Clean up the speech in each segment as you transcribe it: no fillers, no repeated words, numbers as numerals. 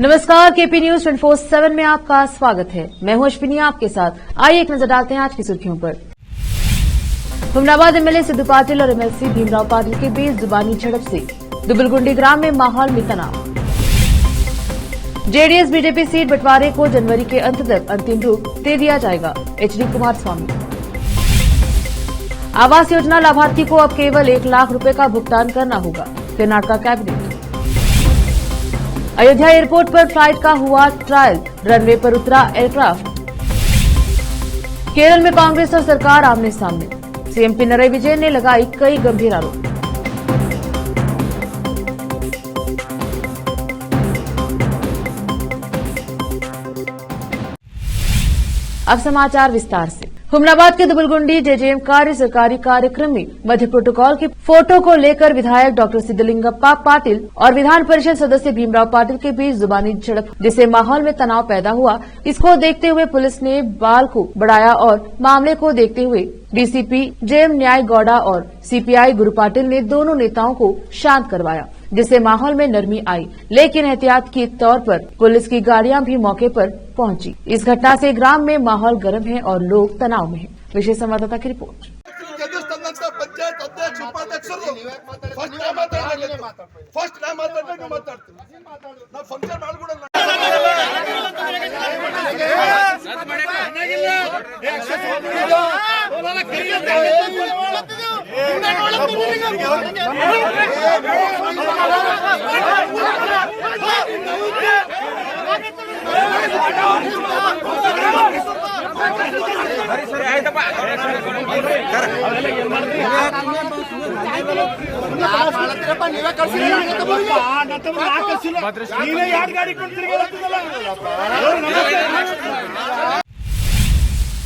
नमस्कार, KP news 24/7 में आपका स्वागत है। मैं हूं अश्विनी आपके साथ। आइए एक नजर डालते हैं आज की सुर्खियों पर। हुमनाबाद एमएलए सिद्धू पाटिल और एमएलसी भीमराव पाटिल के बीच जुबानी झड़प से दुबलगुंडी ग्राम में माहौल में तनाव। जेडीएस बीजेपी सीट बंटवारे को जनवरी के अंत तक अंतिम रूप दे दिया जाएगा, एचडी कुमारस्वामी। आवास योजना लाभार्थी को अब केवल 1 लाख रुपए का भुगतान करना होगा, कर्नाटक कैबिनेट। अयोध्या एयरपोर्ट पर फ्लाइट का हुआ ट्रायल, रनवे पर उतरा एयरक्राफ्ट। केरल में कांग्रेस और सरकार आमने सामने, सीएम पिनराई विजयन ने लगाई कई गंभीर आरोप। अब समाचार विस्तार से। हुमनाबाद के दुबलगुंडी जेजेएम कार्य सरकारी कार्यक्रम में मध्य प्रोटोकॉल की फोटो को लेकर विधायक डॉक्टर सिद्धलिंगप्पा पाटिल और विधान परिषद सदस्य भीमराव पाटिल के बीच जुबानी झड़प, जिससे माहौल में तनाव पैदा हुआ। इसको देखते हुए पुलिस ने बाल को बढ़ाया और मामले को देखते हुए डीसीपी जेएम न्याय गौड़ा और सीपीआई गुरु पाटिल ने दोनों नेताओं को शांत करवाया, जिससे माहौल में नरमी आई। लेकिन एहतियात के तौर पर पुलिस की गाड़ियां भी मौके पर पहुंची। इस घटना से ग्राम में माहौल गर्म है और लोग तनाव में हैं। विशेष संवाददाता की रिपोर्ट। पंचायत अध्यक्ष उपाध्यक्षರು ಫಸ್ಟ್ ಟೈಮ್ ಮಾತಾಡ್ತೀನಿ ನಾವು ಫಂಕ್ಷನ್ ಮಾಡ್ಬಿಡೋಣ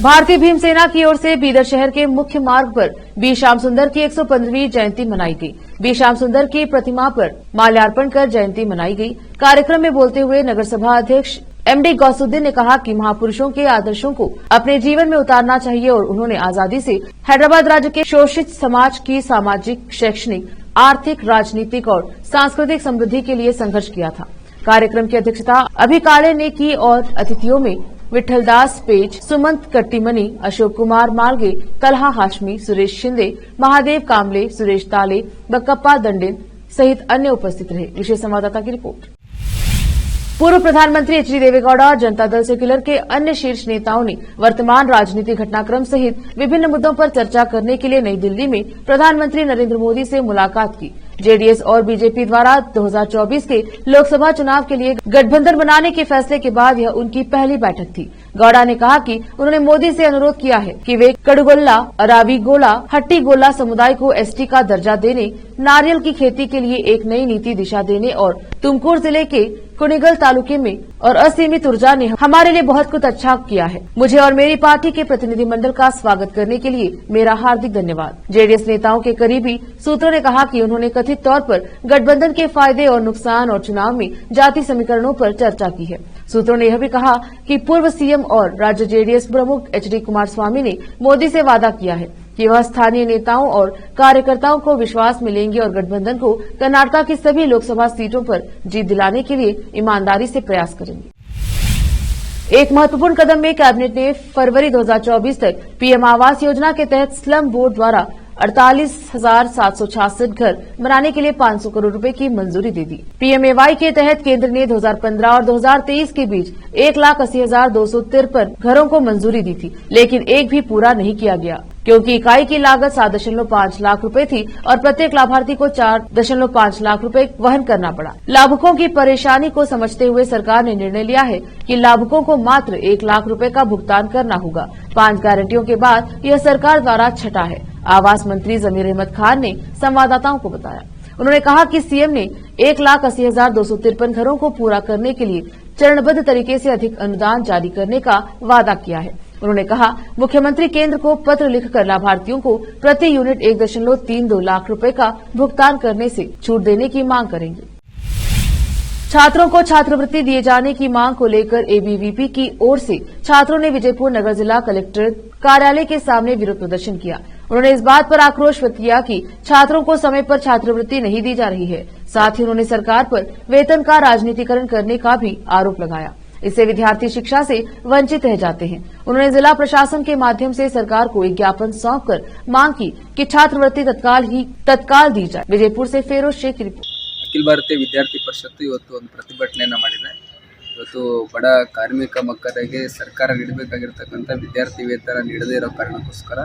भारतीय भीम सेना की ओर से बीदर शहर के मुख्य मार्ग पर बी श्याम सुंदर की 115वीं जयंती मनाई गई। बी श्याम सुंदर की प्रतिमा पर माल्यार्पण कर जयंती मनाई गई। कार्यक्रम में बोलते हुए नगर सभा अध्यक्ष एमडी गौसुद्दीन ने कहा कि महापुरुषों के आदर्शों को अपने जीवन में उतारना चाहिए और उन्होंने आजादी से हैदराबाद राज्य के शोषित समाज की सामाजिक, शैक्षणिक, आर्थिक, राजनीतिक और सांस्कृतिक समृद्धि के लिए संघर्ष किया था। कार्यक्रम की अध्यक्षता अभी काले ने की और अतिथियों में विठलदास पेज, सुमंत कट्टीमनी, अशोक कुमार मालगे, कल्हा हाशमी, सुरेश शिंदे, महादेव कामले, सुरेश ताले, बक्कप्पा दंडिन सहित अन्य उपस्थित रहे। विशेष संवाददाता की रिपोर्ट। पूर्व प्रधानमंत्री एचडी देवेगौड़ा और जनता दल सेक्युलर के अन्य शीर्ष नेताओं ने वर्तमान राजनीतिक घटनाक्रम सहित विभिन्न मुद्दों पर चर्चा करने के लिए नई दिल्ली में प्रधानमंत्री नरेंद्र मोदी से मुलाकात की। जेडीएस और बीजेपी द्वारा 2024 के लोकसभा चुनाव के लिए गठबंधन बनाने के फैसले के बाद यह उनकी पहली बैठक थी। गौड़ा ने कहा कि उन्होंने मोदी से अनुरोध किया है कि वे कड़गोल्ला, अरावी गोला, हट्टी गोला समुदाय को एसटी का दर्जा देने, नारियल की खेती के लिए एक नई नीति दिशा देने और तुमकुर जिले के कुनिगल तालुके में और असीमित ऊर्जा ने हमारे लिए बहुत कुछ अच्छा किया है। मुझे और मेरी पार्टी के प्रतिनिधिमंडल का स्वागत करने के लिए मेरा हार्दिक धन्यवाद। जेडीएस नेताओं के करीबी सूत्रों ने कहा कि उन्होंने कथित तौर पर गठबंधन के फायदे और नुकसान और चुनाव में जाति समीकरणों पर चर्चा की है। सूत्रों ने यह भी कहा कि पूर्व सीएम और राज्य जेडीएस प्रमुख एचडी कुमारस्वामी ने मोदी से वादा किया है कि वह स्थानीय नेताओं और कार्यकर्ताओं को विश्वास में लेंगे और गठबंधन को कर्नाटक की सभी लोकसभा सीटों पर जीत दिलाने के लिए ईमानदारी से प्रयास करेंगे। एक महत्वपूर्ण कदम में कैबिनेट ने फरवरी 2024 तक पीएम आवास योजना के तहत स्लम बोर्ड द्वारा 48,766 घर बनाने के लिए 500 करोड़ रुपए की मंजूरी दे दी। पीएमएवाई के तहत केंद्र ने 2015 और 2023 के बीच 1,80,253 घरों को मंजूरी दी थी, लेकिन एक भी पूरा नहीं किया गया क्योंकि इकाई की लागत 7.5 लाख रुपए थी और प्रत्येक लाभार्थी को 4.5 लाख रुपए वहन करना पड़ा। लाभुकों की परेशानी को समझते हुए सरकार ने निर्णय लिया है कि लाभुकों को मात्र 1 लाख रुपए का भुगतान करना होगा। 5 गारंटियों के बाद यह सरकार द्वारा छठा है। आवास मंत्री जमीर अहमद खान ने संवाददाताओं को बताया। उन्होंने कहा कि सीएम ने 1,80,253 घरों को पूरा करने के लिए चरणबद्ध तरीके से अधिक अनुदान जारी करने का वादा किया है। उन्होंने कहा, मुख्यमंत्री केंद्र को पत्र लिखकर लाभार्थियों को प्रति यूनिट 1.32 लाख रुपए का भुगतान करने से छूट देने की मांग करेंगे। छात्रों को छात्रवृत्ति दिए जाने की मांग को लेकर एबीवीपी की ओर से छात्रों ने विजयपुर नगर जिला कलेक्टर कार्यालय के सामने विरोध प्रदर्शन किया। उन्होंने इस बात पर आक्रोश व्यक्त किया कि छात्रों को समय पर छात्रवृत्ति नहीं दी जा रही है। साथ ही उन्होंने सरकार पर वेतन का राजनीतिकरण करने का भी आरोप लगाया। इससे विद्यार्थी शिक्षा से वंचित रह जाते हैं। उन्होंने जिला प्रशासन के माध्यम से सरकार को एक ज्ञापन सौंपकर मांग की कि छात्रवृत्ति तत्काल दी जाए। विजयपुर से फेरोज शेख की रिपोर्ट। ಅಖಿಲ ಭಾರತೀಯ ವಿದ್ಯಾರ್ಥಿ ಪರಿಷತ್ತು ಇವತ್ತು ಒಂದು ಪ್ರತಿಭಟನೆಯನ್ನು ಮಾಡಿದೆ। ಇವತ್ತು ಬಡ ಕಾರ್ಮಿಕ ಮಕ್ಕಳಿಗೆ ಸರ್ಕಾರ ನೀಡಬೇಕಾಗಿರತಕ್ಕಂಥ ವಿದ್ಯಾರ್ಥಿ ವೇತನ ನೀಡದೇ ಇರೋ ಕಾರಣಕ್ಕೋಸ್ಕರ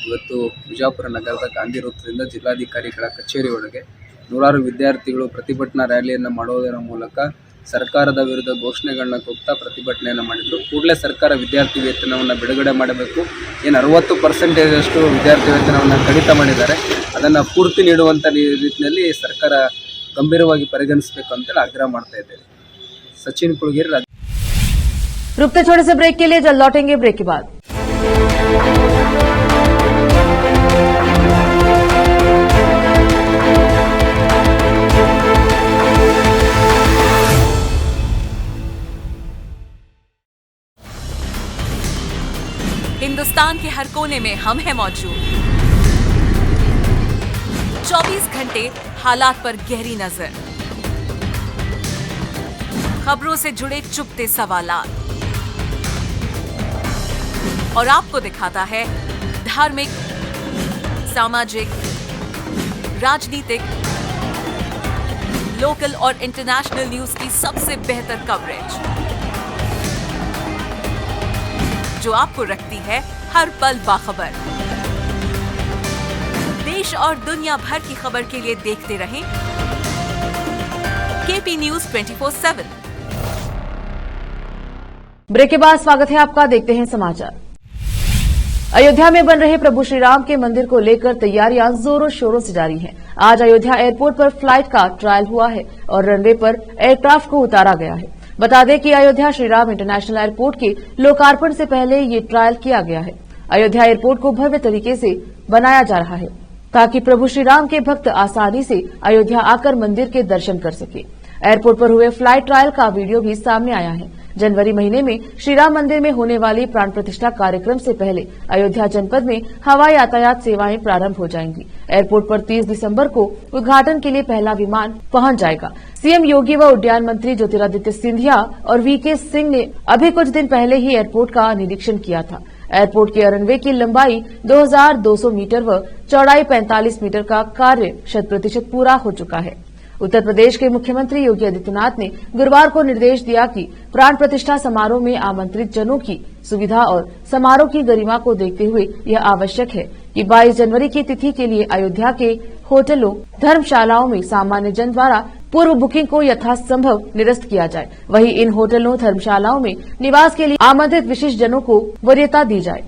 ಇವತ್ತು ವಿಜಯಪುರ ನಗರದ ಗಾಂಧಿ ವೃತ್ತದಿಂದ ಜಿಲ್ಲಾಧಿಕಾರಿಗಳ ಕಚೇರಿ ಒಳಗೆ ನೂರಾರು ವಿದ್ಯಾರ್ಥಿಗಳು ಪ್ರತಿಭಟನಾ ರ್ಯಾಲಿಯನ್ನು ಮಾಡುವುದರ ಮೂಲಕ ಸರ್ಕಾರದ ವಿರುದ್ಧ ಘೋಷಣೆಗಳನ್ನ ಕೂಗ್ತಾ ಪ್ರತಿಭಟನೆಯನ್ನು ಮಾಡಿದರು। ಕೂಡಲೇ ಸರ್ಕಾರ ವಿದ್ಯಾರ್ಥಿ ವೇತನವನ್ನು ಬಿಡುಗಡೆ ಮಾಡಬೇಕು। ಏನು 60% ಅಷ್ಟು ವಿದ್ಯಾರ್ಥಿ ವೇತನವನ್ನು ಕಡಿತ ಮಾಡಿದ್ದಾರೆ, ಅದನ್ನು ಪೂರ್ತಿ ನೀಡುವಂಥ ರೀತಿಯಲ್ಲಿ ಸರ್ಕಾರ ಗಂಭೀರವಾಗಿ ಪರಿಗಣಿಸಬೇಕು ಅಂತೇಳಿ ಆಗ್ರಹ ಮಾಡ್ತಾ ಇದ್ದೇವೆ। सचिन कुलगिरी। रुकते छोटे से ब्रेक के लिए जल्द लौटेंगे ब्रेक के बाद। हिंदुस्तान के हर कोने में हम हैं मौजूद। 24 घंटे हालात पर गहरी नजर, खबरों से जुड़े चुपते सवालात और आपको दिखाता है धार्मिक, सामाजिक, राजनीतिक, लोकल और इंटरनेशनल न्यूज की सबसे बेहतर कवरेज जो आपको रखती है हर पल बाखबर। देश और दुनिया भर की खबर के लिए देखते रहें केपी न्यूज 24/7। ब्रेक के बाद स्वागत है आपका। देखते हैं समाचार। अयोध्या में बन रहे प्रभु श्री राम के मंदिर को लेकर तैयारियां जोरों शोरों से जारी हैं। आज अयोध्या एयरपोर्ट पर फ्लाइट का ट्रायल हुआ है और रनवे पर एयरक्राफ्ट को उतारा गया है। बता दें कि अयोध्या श्रीराम इंटरनेशनल एयरपोर्ट के लोकार्पण से पहले ये ट्रायल किया गया है। अयोध्या एयरपोर्ट को भव्य तरीके से बनाया जा रहा है ताकि प्रभु श्री राम के भक्त आसानी से अयोध्या आकर मंदिर के दर्शन कर सके। एयरपोर्ट पर हुए फ्लाइट ट्रायल का वीडियो भी सामने आया है। जनवरी महीने में श्रीराम मंदिर में होने वाली प्राण प्रतिष्ठा कार्यक्रम से पहले अयोध्या जनपद में हवाई यातायात सेवाएं प्रारंभ हो जाएंगी। एयरपोर्ट पर 30 दिसंबर को उद्घाटन के लिए पहला विमान पहुंच जाएगा। सीएम योगी व उड्डयन मंत्री ज्योतिरादित्य सिंधिया और वीके सिंह ने अभी कुछ दिन पहले ही एयरपोर्ट का निरीक्षण किया था। एयरपोर्ट के रनवे की लंबाई 2200 मीटर व चौड़ाई 45 मीटर का कार्य 100% पूरा हो चुका है। उत्तर प्रदेश के मुख्यमंत्री योगी आदित्यनाथ ने गुरुवार को निर्देश दिया कि प्राण प्रतिष्ठा समारोह में आमंत्रित जनों की सुविधा और समारोह की गरिमा को देखते हुए यह आवश्यक है कि 22 जनवरी की तिथि के लिए अयोध्या के होटलों, धर्मशालाओं में सामान्य जन द्वारा पूर्व बुकिंग को यथासंभव निरस्त किया जाए। वहीं इन होटलों, धर्मशालाओं में निवास के लिए आमंत्रित विशिष्ट जनों को वरीयता दी जाए।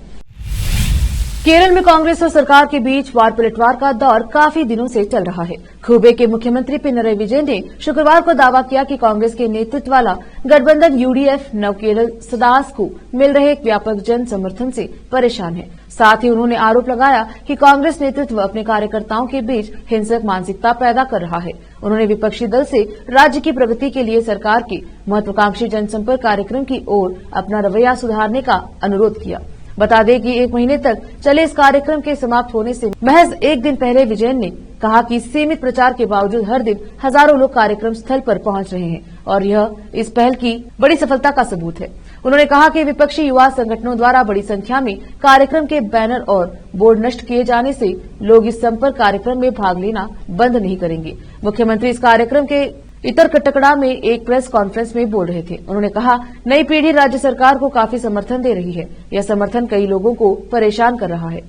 केरल में कांग्रेस और सरकार के बीच वार पलटवार का दौर काफी दिनों से चल रहा है। खूबे के मुख्यमंत्री पिनरई विजयन ने शुक्रवार को दावा किया कि कांग्रेस के नेतृत्व वाला गठबंधन यूडीएफ नव केरल सदास को मिल रहे एक व्यापक जन समर्थन से परेशान है। साथ ही उन्होंने आरोप लगाया कि कांग्रेस नेतृत्व अपने कार्यकर्ताओं के बीच हिंसक मानसिकता पैदा कर रहा है। उन्होंने विपक्षी दल से राज्य की प्रगति के लिए सरकार के महत्वाकांक्षी जनसंपर्क कार्यक्रम की ओर अपना रवैया सुधारने का अनुरोध किया। बता दें कि 1 महीने तक चले इस कार्यक्रम के समाप्त होने से महज 1 दिन पहले विजयन ने कहा कि सीमित प्रचार के बावजूद हर दिन हजारों लोग कार्यक्रम स्थल पर पहुंच रहे हैं और यह इस पहल की बड़ी सफलता का सबूत है। उन्होंने कहा कि विपक्षी युवा संगठनों द्वारा बड़ी संख्या में कार्यक्रम के बैनर और बोर्ड नष्ट किए जाने से लोग इस संपर्क कार्यक्रम में भाग लेना बंद नहीं करेंगे। मुख्यमंत्री इस कार्यक्रम के इतर कटकड़ा में एक प्रेस कॉन्फ्रेंस में बोल रहे थे। उन्होंने कहा, नई पीढ़ी राज्य सरकार को काफी समर्थन दे रही है। यह समर्थन कई लोगों को परेशान कर रहा है।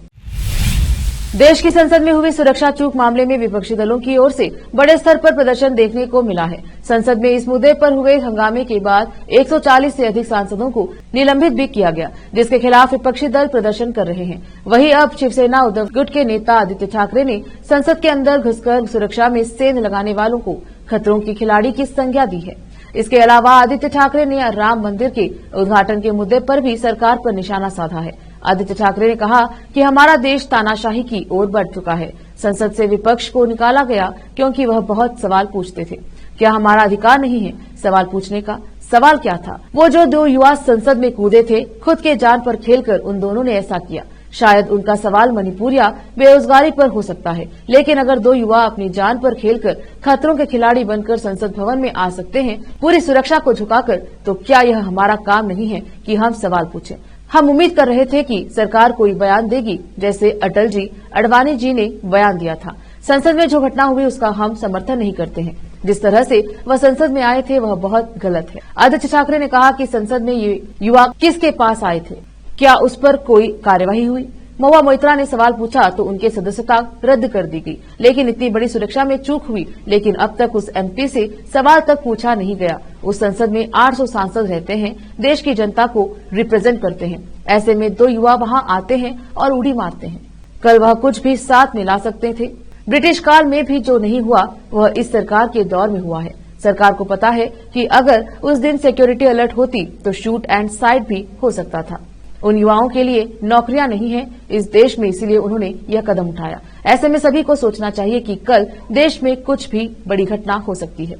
देश की संसद में हुई सुरक्षा चूक मामले में विपक्षी दलों की ओर से बड़े स्तर पर प्रदर्शन देखने को मिला है। संसद में इस मुद्दे पर हुए हंगामे के बाद 140 से अधिक सांसदों को निलंबित भी किया गया, जिसके खिलाफ विपक्षी दल प्रदर्शन कर रहे हैं। वहीं अब शिवसेना उद्धव गुट के नेता आदित्य ठाकरे ने संसद के अंदर घुसकर सुरक्षा में सेंध लगाने वालों को खतरों की खिलाड़ी की संज्ञा दी है। इसके अलावा आदित्य ठाकरे ने राम मंदिर के उद्घाटन के मुद्दे पर भी सरकार पर निशाना साधा है। आदित्य ठाकरे ने कहा कि हमारा देश तानाशाही की ओर बढ़ चुका है। संसद से विपक्ष को निकाला गया क्योंकि वह बहुत सवाल पूछते थे। क्या हमारा अधिकार नहीं है सवाल पूछने का? सवाल क्या था? वो जो 2 युवा संसद में कूदे थे, खुद के जान पर खेलकर उन दोनों ने ऐसा किया। शायद उनका सवाल मणिपुर या बेरोजगारी पर हो सकता है, लेकिन अगर दो युवा अपनी जान पर खेलकर खतरों के खिलाड़ी बनकर संसद भवन में आ सकते हैं पूरी सुरक्षा को झुकाकर, तो क्या यह हमारा काम नहीं है कि हम सवाल पूछें। हम उम्मीद कर रहे थे कि सरकार कोई बयान देगी, जैसे अटल जी, अडवाणी जी ने बयान दिया था। संसद में जो घटना हुई उसका हम समर्थन नहीं करते हैं। जिस तरह से वह संसद में आए थे वह बहुत गलत है। अध्यक्ष ठाकरे ने कहा कि संसद में ये युवा किसके पास आए थे, क्या उस पर कोई कार्यवाही हुई। महुआ मोइत्रा ने सवाल पूछा तो उनके सदस्यता रद्द कर दी गई, लेकिन इतनी बड़ी सुरक्षा में चूक हुई, लेकिन अब तक उस एमपी से सवाल तक पूछा नहीं गया। उस संसद में 800 सांसद रहते हैं, देश की जनता को रिप्रेजेंट करते हैं। ऐसे में दो युवा वहां आते हैं और उड़ी मारते हैं। कल वह कुछ भी साथ में ला सकते थे। ब्रिटिश काल में भी जो नहीं हुआ वह इस सरकार के दौर में हुआ है। सरकार को पता है कि अगर उस दिन सिक्योरिटी अलर्ट होती तो शूट एंड साइड भी हो सकता था। उन युवाओं के लिए नौकरियां नहीं है इस देश में, इसीलिए उन्होंने यह कदम उठाया। ऐसे में सभी को सोचना चाहिए कि कल देश में कुछ भी बड़ी घटना हो सकती है।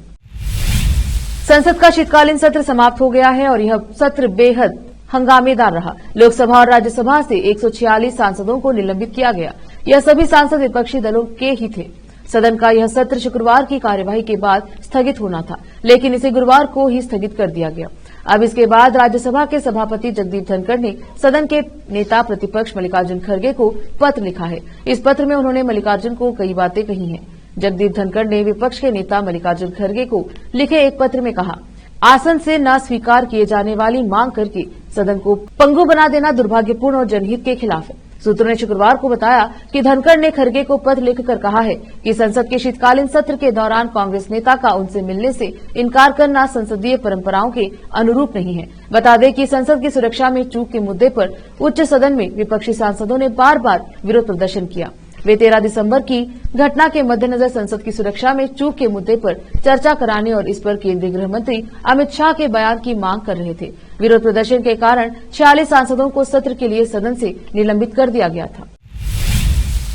संसद का शीतकालीन सत्र समाप्त हो गया है और यह सत्र बेहद हंगामेदार रहा। लोकसभा और राज्यसभा से 146 सांसदों को निलंबित किया गया। यह सभी सांसद विपक्षी दलों के ही थे। सदन का यह सत्र शुक्रवार की कार्यवाही के बाद स्थगित होना था, लेकिन इसे गुरुवार को ही स्थगित कर दिया गया। अब इसके बाद राज्यसभा के सभापति जगदीप धनखड़ ने सदन के नेता प्रतिपक्ष मल्लिकार्जुन खड़गे को पत्र लिखा है। इस पत्र में उन्होंने मल्लिकार्जुन को कई बातें कही हैं। जगदीप धनखड़ ने विपक्ष के नेता मल्लिकार्जुन खड़गे को लिखे एक पत्र में कहा, आसन से न स्वीकार किए जाने वाली मांग करके सदन को पंगु बना देना दुर्भाग्यपूर्ण और जनहित के खिलाफ है। सूत्रों ने शुक्रवार को बताया कि धनखड़ ने खड़गे को पत्र लिखकर कहा है कि संसद के शीतकालीन सत्र के दौरान कांग्रेस नेता का उनसे मिलने से इनकार करना संसदीय परंपराओं के अनुरूप नहीं है। बता दें कि संसद की सुरक्षा में चूक के मुद्दे पर उच्च सदन में विपक्षी सांसदों ने बार बार विरोध प्रदर्शन किया। वे 13 दिसंबर की घटना के मद्देनजर संसद की सुरक्षा में चूक के मुद्दे पर चर्चा कराने और इस पर केंद्रीय गृह मंत्री अमित शाह के बयान की मांग कर रहे थे। विरोध प्रदर्शन के कारण 46 सांसदों को सत्र के लिए सदन से निलंबित कर दिया गया था।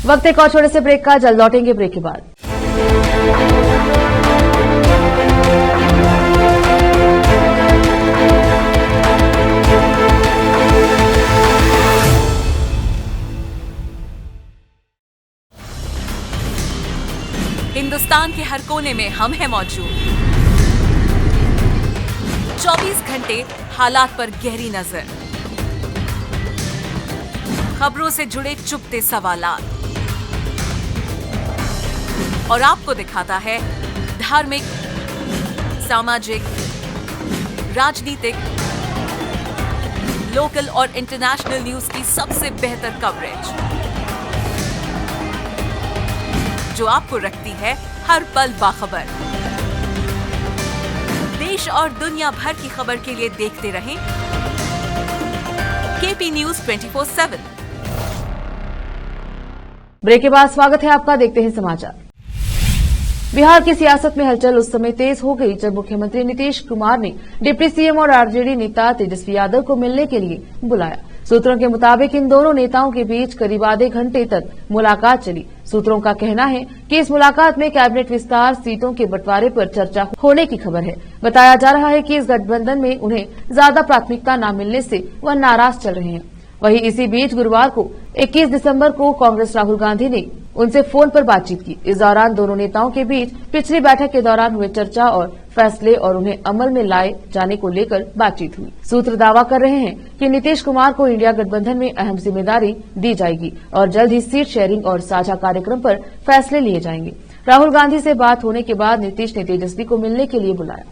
वक्त एक और छोटे से ब्रेक का, जल्द लौटेंगे ब्रेक के बाद। हिंदुस्तान के हर कोने में हम हैं मौजूद। 24 घंटे हालात पर गहरी नजर, खबरों से जुड़े चुपते सवालात और आपको दिखाता है धार्मिक, सामाजिक, राजनीतिक, लोकल और इंटरनेशनल न्यूज की सबसे बेहतर कवरेज जो आपको रखती है हर पल बाखबर। देश और दुनिया भर की खबर के लिए देखते रहें केपी न्यूज 24/7। ब्रेक के बाद स्वागत है आपका, देखते हैं समाचार। बिहार की सियासत में हलचल उस समय तेज हो गई जब मुख्यमंत्री नीतीश कुमार ने डिप्टी सीएम और आरजेडी नेता तेजस्वी यादव को मिलने के लिए बुलाया। सूत्रों के मुताबिक इन दोनों नेताओं के बीच करीब आधे घंटे तक मुलाकात चली। सूत्रों का कहना है कि इस मुलाकात में कैबिनेट विस्तार, सीटों के बंटवारे पर चर्चा होने की खबर है। बताया जा रहा है कि इस गठबंधन में उन्हें ज्यादा प्राथमिकता न मिलने से वह नाराज चल रहे हैं। वहीं इसी बीच गुरुवार को 21 दिसंबर को कांग्रेस राहुल गांधी ने उनसे फोन पर बातचीत की। इस दौरान दोनों नेताओं के बीच पिछली बैठक के दौरान हुए चर्चा और फैसले और उन्हें अमल में लाए जाने को लेकर बातचीत हुई। सूत्र दावा कर रहे हैं कि नीतीश कुमार को इंडिया गठबंधन में अहम जिम्मेदारी दी जाएगी और जल्द ही सीट शेयरिंग और साझा कार्यक्रम पर फैसले लिए जाएंगे। राहुल गांधी से बात होने के बाद नीतीश ने तेजस्वी को मिलने के लिए बुलाया।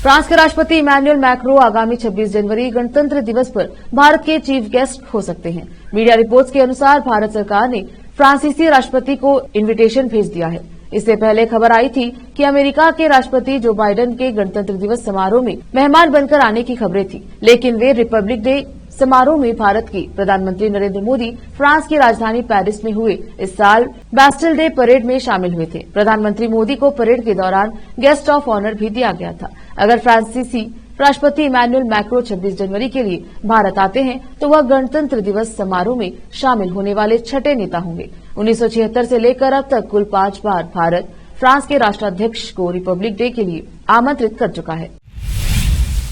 फ्रांस के राष्ट्रपति इमैनुअल मैक्रों आगामी 26 जनवरी गणतंत्र दिवस पर भारत के चीफ गेस्ट हो सकते हैं। मीडिया रिपोर्ट्स के अनुसार भारत सरकार ने फ्रांसीसी राष्ट्रपति को इन्विटेशन भेज दिया है। इससे पहले खबर आई थी कि अमेरिका के राष्ट्रपति जो बाइडेन के गणतंत्र दिवस समारोह में मेहमान बनकर आने की खबरें थी, लेकिन वे रिपब्लिक डे समारोह में भारत के प्रधानमंत्री नरेंद्र मोदी फ्रांस की राजधानी पेरिस में हुए इस साल बैस्टिल डे परेड में शामिल हुए थे। प्रधानमंत्री मोदी को परेड के दौरान गेस्ट ऑफ ऑनर भी दिया गया था। अगर फ्रांसीसी राष्ट्रपति इमैनुअल मैक्रों 26 जनवरी के लिए भारत आते हैं तो वह गणतंत्र दिवस समारोह में शामिल होने वाले छठे नेता होंगे। 1976 से लेकर अब तक कुल 5 बार भारत फ्रांस के राष्ट्राध्यक्ष को रिपब्लिक डे के लिए आमंत्रित कर चुका है।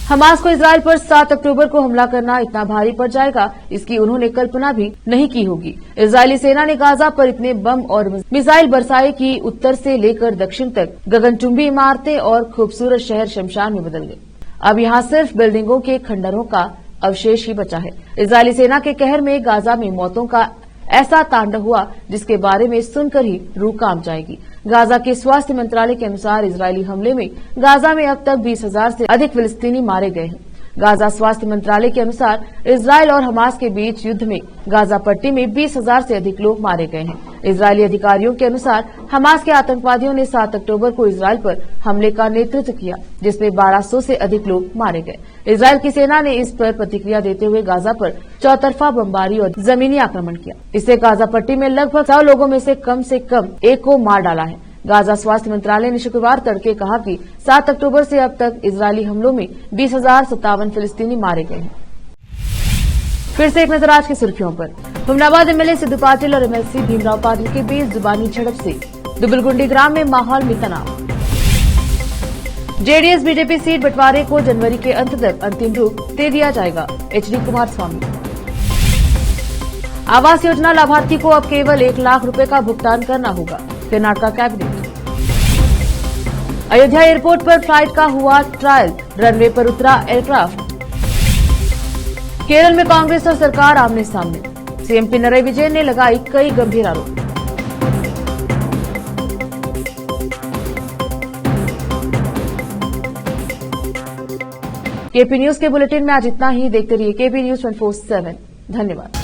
हमास को इजराइल पर 7 अक्टूबर को हमला करना इतना भारी पड़ जाएगा, इसकी उन्होंने कल्पना भी नहीं की होगी। इजरायली सेना ने गाजा पर इतने बम और मिसाइल बरसाए कि उत्तर से लेकर दक्षिण तक गगनचुंबी इमारतें और खूबसूरत शहर शमशान में बदल गए। अब यहाँ सिर्फ बिल्डिंगों के खंडरों का अवशेष ही बचा है। इजरायली सेना के कहर में गाजा में मौतों का ऐसा तांडव हुआ जिसके बारे में सुनकर ही रूह कांप जाएगी। गाजा के स्वास्थ्य मंत्रालय के अनुसार इजरायली हमले में गाजा में अब तक 20,000 से अधिक फिलिस्तीनी मारे गए हैं। गाजा स्वास्थ्य मंत्रालय के अनुसार इजरायल और हमास के बीच युद्ध में गाजा पट्टी में 20,000 से अधिक लोग मारे गए हैं। इजरायली अधिकारियों के अनुसार हमास के आतंकवादियों ने 7 अक्टूबर को इजरायल पर हमले का नेतृत्व किया, जिसमें 1200 से अधिक लोग मारे गए। इजरायल की सेना ने इस पर प्रतिक्रिया देते हुए गाजा पर चौतरफा बमबारी और जमीनी आक्रमण किया। इससे गाजा पट्टी में लगभग 100 लोगों में से कम 1 को मार डाला है। गाजा स्वास्थ्य मंत्रालय ने शुक्रवार तड़के कहा कि 7 अक्टूबर से अब तक इजरायली हमलों में 20,057 फिलिस्तीनी मारे गए हैं। फिर से एक नजर आज की सुर्खियों पर। हुमनाबाद एमएलए सिद्धू पाटिल और एमएलसी भीमराव पाटिल के बीच जुबानी झड़प से दुबलगुंडी ग्राम में माहौल में तनाव। जेडीएस बीजेपी सीट बंटवारे को जनवरी के अंत तक अंतिम रूप दे दिया जाएगा, एचडी कुमारस्वामी। आवास योजना लाभार्थी को अब केवल 1 लाख रुपए का भुगतान करना होगा, कर्नाटक कैबिनेट। अयोध्या एयरपोर्ट पर फ्लाइट का हुआ ट्रायल, रनवे पर उतरा एयरक्राफ्ट। केरल में कांग्रेस और सरकार आमने सामने, सीएम पिनराई विजयन ने लगाई कई गंभीर आरोप। केपी न्यूज के बुलेटिन में आज इतना ही। देखते रहिए केपी न्यूज 24/7। धन्यवाद।